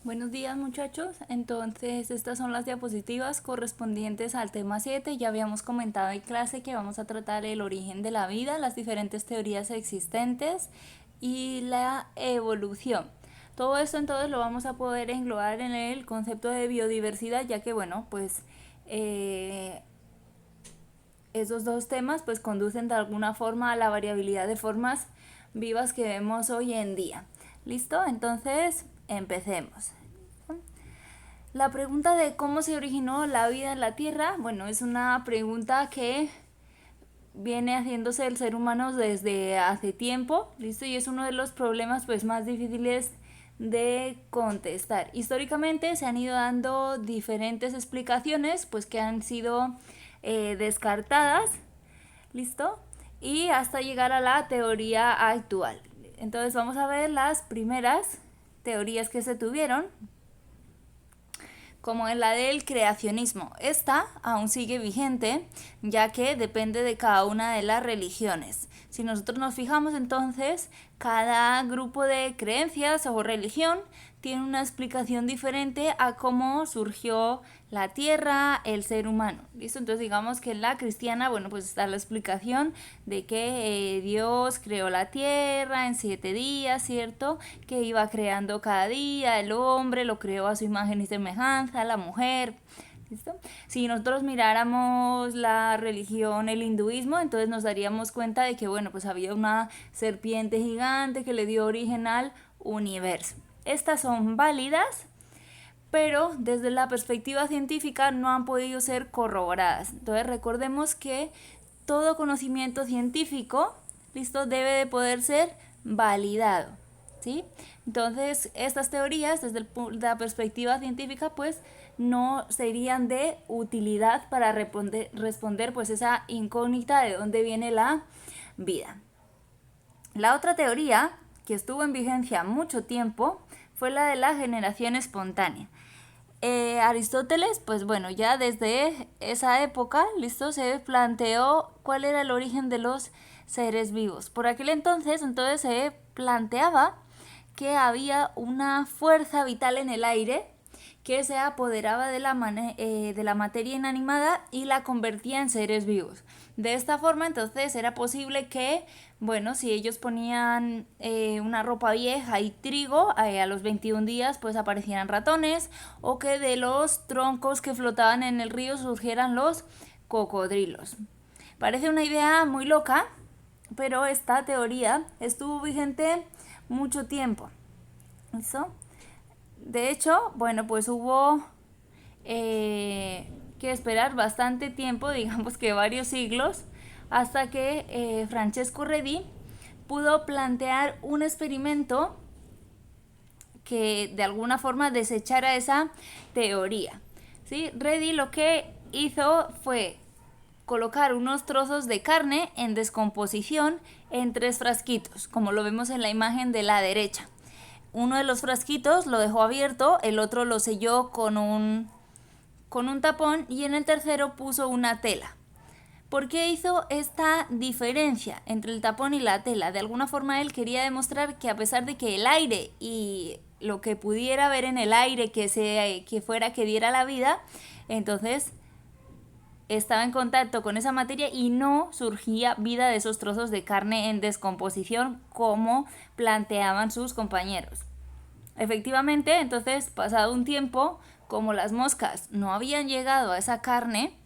Buenos días muchachos, entonces estas son las diapositivas correspondientes al tema 7. Ya habíamos comentado en clase que vamos a tratar el origen de la vida, las diferentes teorías existentes y la evolución. Todo esto entonces lo vamos a poder englobar en el concepto de biodiversidad, ya que bueno, pues esos dos temas pues conducen de alguna forma a la variabilidad de formas vivas que vemos hoy en día. ¿Listo? Entonces empecemos. La pregunta de cómo se originó la vida en la Tierra, bueno, es una pregunta que viene haciéndose el ser humano desde hace tiempo, ¿listo? Y es uno de los problemas pues más difíciles de contestar. Históricamente se han ido dando diferentes explicaciones pues que han sido descartadas, ¿listo? Y hasta llegar a la teoría actual. Entonces vamos a ver las primeras teorías que se tuvieron, como en la del creacionismo. Esta aún sigue vigente, ya que depende de cada una de las religiones. Si nosotros nos fijamos, entonces, cada grupo de creencias o religión tiene una explicación diferente a cómo surgió la tierra, el ser humano. ¿Listo? Entonces digamos que en la cristiana, bueno, pues está la explicación de que Dios creó la tierra en 7 días, ¿cierto? Que iba creando cada día, el hombre lo creó a su imagen y semejanza, la mujer. ¿Listo? Si nosotros miráramos la religión, el hinduismo, entonces nos daríamos cuenta de que, bueno, pues había una serpiente gigante que le dio origen al universo. Estas son válidas, pero desde la perspectiva científica no han podido ser corroboradas. Entonces recordemos que todo conocimiento científico, ¿listo?, debe de poder ser validado, ¿sí? Entonces estas teorías desde la perspectiva científica pues no serían de utilidad para responder pues esa incógnita de dónde viene la vida. La otra teoría que estuvo en vigencia mucho tiempo fue la de la generación espontánea. Aristóteles, pues bueno, ya desde esa época, listo, se planteó cuál era el origen de los seres vivos. Por aquel entonces se planteaba que había una fuerza vital en el aire que se apoderaba de la materia inanimada y la convertía en seres vivos. De esta forma, entonces, era posible que, bueno, si ellos ponían una ropa vieja y trigo, a los 21 días, pues aparecieran ratones, o que de los troncos que flotaban en el río surgieran los cocodrilos. Parece una idea muy loca, pero esta teoría estuvo vigente mucho tiempo. ¿Listo? De hecho, bueno, pues hubo que esperar bastante tiempo, digamos que varios siglos, hasta que Francesco Redi pudo plantear un experimento que de alguna forma desechara esa teoría. ¿Sí? Redi lo que hizo fue colocar unos trozos de carne en descomposición en 3 frasquitos, como lo vemos en la imagen de la derecha. Uno de los frasquitos lo dejó abierto, el otro lo selló con un tapón y en el tercero puso una tela. ¿Por qué hizo esta diferencia entre el tapón y la tela? De alguna forma él quería demostrar que a pesar de que el aire y lo que pudiera haber en el aire que fuera que diera la vida, entonces estaba en contacto con esa materia y no surgía vida de esos trozos de carne en descomposición como planteaban sus compañeros. Efectivamente, entonces, pasado un tiempo, como las moscas no habían llegado a esa carne,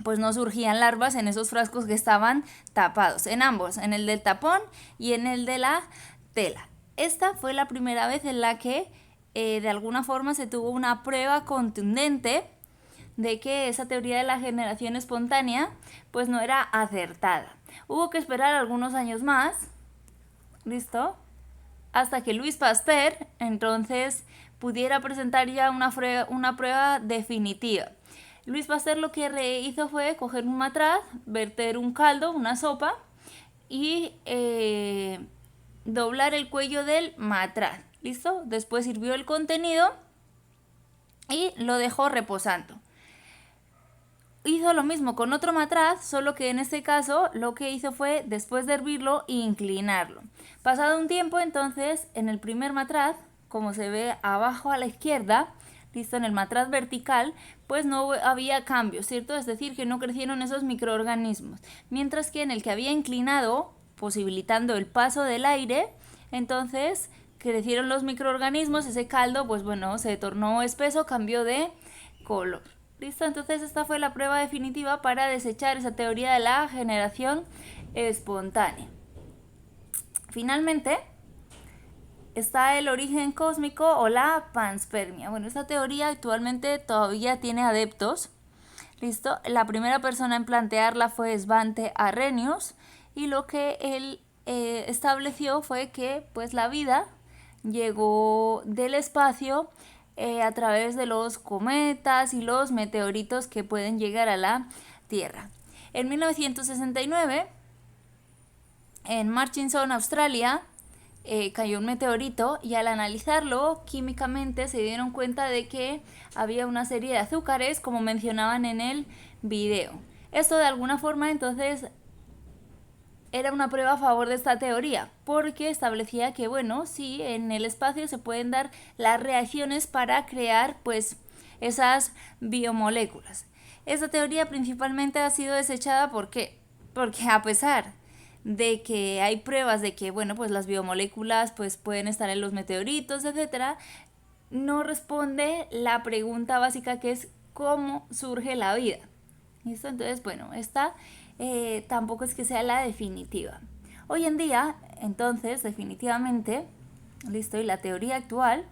pues no surgían larvas en esos frascos que estaban tapados, en ambos, en el del tapón y en el de la tela. Esta fue la primera vez en la que de alguna forma se tuvo una prueba contundente de que esa teoría de la generación espontánea pues no era acertada. Hubo que esperar algunos años más, ¿listo?, hasta que Louis Pasteur entonces pudiera presentar ya una prueba definitiva. Louis Pasteur lo que hizo fue coger un matraz, verter un caldo, una sopa, y doblar el cuello del matraz. ¿Listo? Después hirvió el contenido y lo dejó reposando. Hizo lo mismo con otro matraz, solo que en este caso lo que hizo fue, después de hervirlo, inclinarlo. Pasado un tiempo, entonces, en el primer matraz como se ve abajo a la izquierda, listo, en el matraz vertical, pues no había cambios, ¿cierto? Es decir, que no crecieron esos microorganismos. Mientras que en el que había inclinado, posibilitando el paso del aire, entonces crecieron los microorganismos, ese caldo, pues bueno, se tornó espeso, cambió de color. ¿Listo? Entonces esta fue la prueba definitiva para desechar esa teoría de la generación espontánea. Finalmente, está el origen cósmico o la panspermia. Bueno, esta teoría actualmente todavía tiene adeptos. ¿Listo? La primera persona en plantearla fue Svante Arrhenius, y lo que él estableció fue que pues la vida llegó del espacio a través de los cometas y los meteoritos que pueden llegar a la Tierra. En 1969, en Murchison, Australia, cayó un meteorito, y al analizarlo químicamente se dieron cuenta de que había una serie de azúcares, como mencionaban en el video. Esto de alguna forma entonces era una prueba a favor de esta teoría, porque establecía que, bueno, sí, en el espacio se pueden dar las reacciones para crear pues esas biomoléculas. Esta teoría principalmente ha sido desechada, ¿por qué? Porque a pesar de que hay pruebas de que, bueno, pues las biomoléculas pues pueden estar en los meteoritos, etcétera, no responde la pregunta básica, que es ¿cómo surge la vida? ¿Listo? Entonces, bueno, esta tampoco es que sea la definitiva. Hoy en día, entonces, definitivamente, listo, y la teoría actual,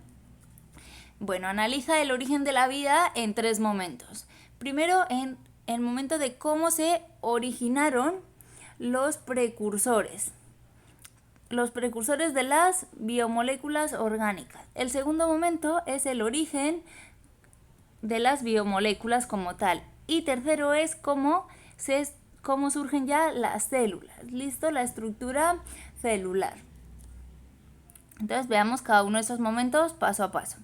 bueno, analiza el origen de la vida en 3 momentos. Primero, en el momento de cómo se originaron los precursores de las biomoléculas orgánicas. El segundo momento es el origen de las biomoléculas como tal. Y tercero es cómo surgen ya las células, ¿listo? La estructura celular. Entonces veamos cada uno de esos momentos paso a paso,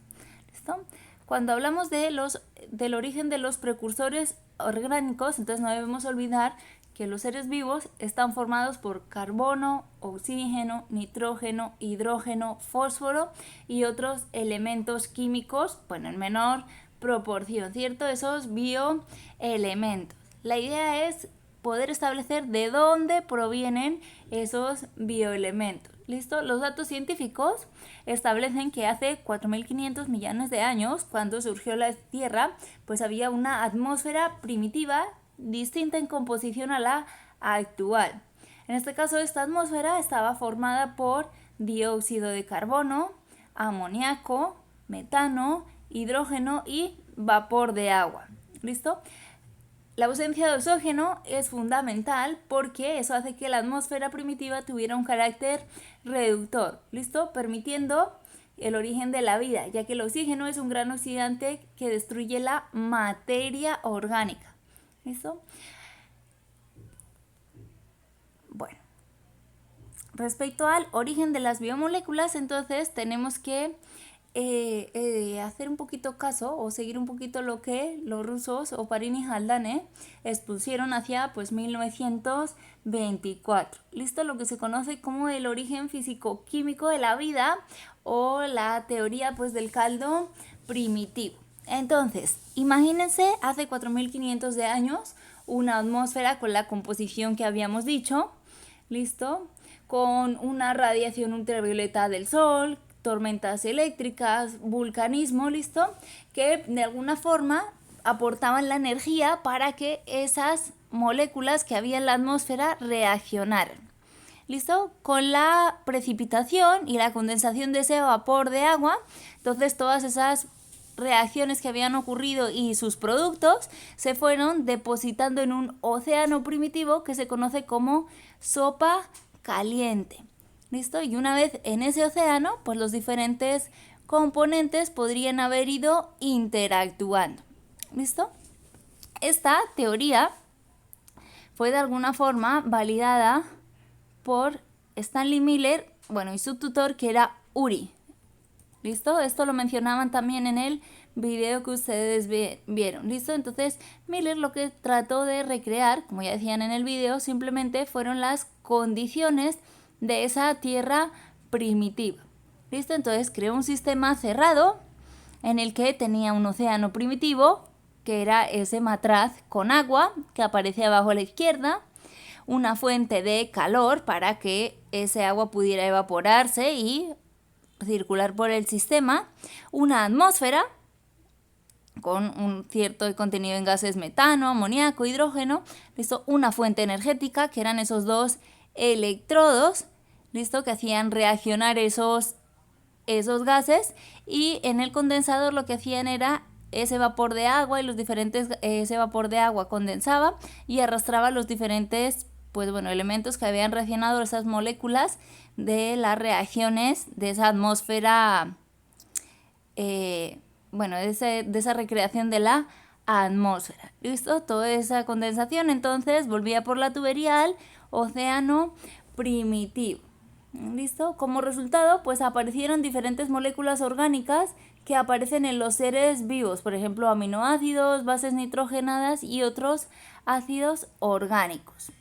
¿listo? Cuando hablamos del origen de los precursores orgánicos, entonces no debemos olvidar que los seres vivos están formados por carbono, oxígeno, nitrógeno, hidrógeno, fósforo y otros elementos químicos, bueno, en menor proporción, ¿cierto? Esos bioelementos. La idea es poder establecer de dónde provienen esos bioelementos. ¿Listo? Los datos científicos establecen que hace 4.500 millones de años, cuando surgió la Tierra, pues había una atmósfera primitiva distinta en composición a la actual. En este caso, esta atmósfera estaba formada por dióxido de carbono, amoníaco, metano, hidrógeno y vapor de agua. ¿Listo? La ausencia de oxígeno es fundamental, porque eso hace que la atmósfera primitiva tuviera un carácter reductor, ¿listo? Permitiendo el origen de la vida, ya que el oxígeno es un gran oxidante que destruye la materia orgánica, ¿listo? Bueno, respecto al origen de las biomoléculas, entonces tenemos que hacer un poquito caso o seguir un poquito lo que los rusos Oparin y Haldane expusieron hacia pues 1924. ¿Listo? Lo que se conoce como el origen físico-químico de la vida, o la teoría pues del caldo primitivo. Entonces, imagínense hace 4.500 de años una atmósfera con la composición que habíamos dicho, ¿listo? Con una radiación ultravioleta del sol, tormentas eléctricas, vulcanismo, ¿listo? Que de alguna forma aportaban la energía para que esas moléculas que había en la atmósfera reaccionaran, ¿listo? Con la precipitación y la condensación de ese vapor de agua, entonces todas esas reacciones que habían ocurrido y sus productos se fueron depositando en un océano primitivo que se conoce como sopa caliente. ¿Listo? Y una vez en ese océano, pues los diferentes componentes podrían haber ido interactuando. ¿Listo? Esta teoría fue de alguna forma validada por Stanley Miller, bueno, y su tutor, que era Urey. ¿Listo? Esto lo mencionaban también en el video que ustedes vieron. ¿Listo? Entonces, Miller lo que trató de recrear, como ya decían en el video, simplemente fueron las condiciones de esa tierra primitiva. ¿Listo? Entonces creó un sistema cerrado en el que tenía un océano primitivo, que era ese matraz con agua que aparece abajo a la izquierda, una fuente de calor para que ese agua pudiera evaporarse y circular por el sistema, una atmósfera con un cierto contenido en gases metano, amoníaco, hidrógeno, ¿listo? Una fuente energética, que eran esos dos electrodos, ¿listo? Que hacían reaccionar esos gases, y en el condensador lo que hacían era ese vapor de agua y ese vapor de agua condensaba y arrastraba los diferentes elementos que habían reaccionado, esas moléculas de las reacciones de esa atmósfera, de esa recreación de la atmósfera. ¿Listo? Toda esa condensación entonces volvía por la tubería al océano primitivo. ¿Listo? Como resultado, pues aparecieron diferentes moléculas orgánicas que aparecen en los seres vivos, por ejemplo, aminoácidos, bases nitrogenadas y otros ácidos orgánicos.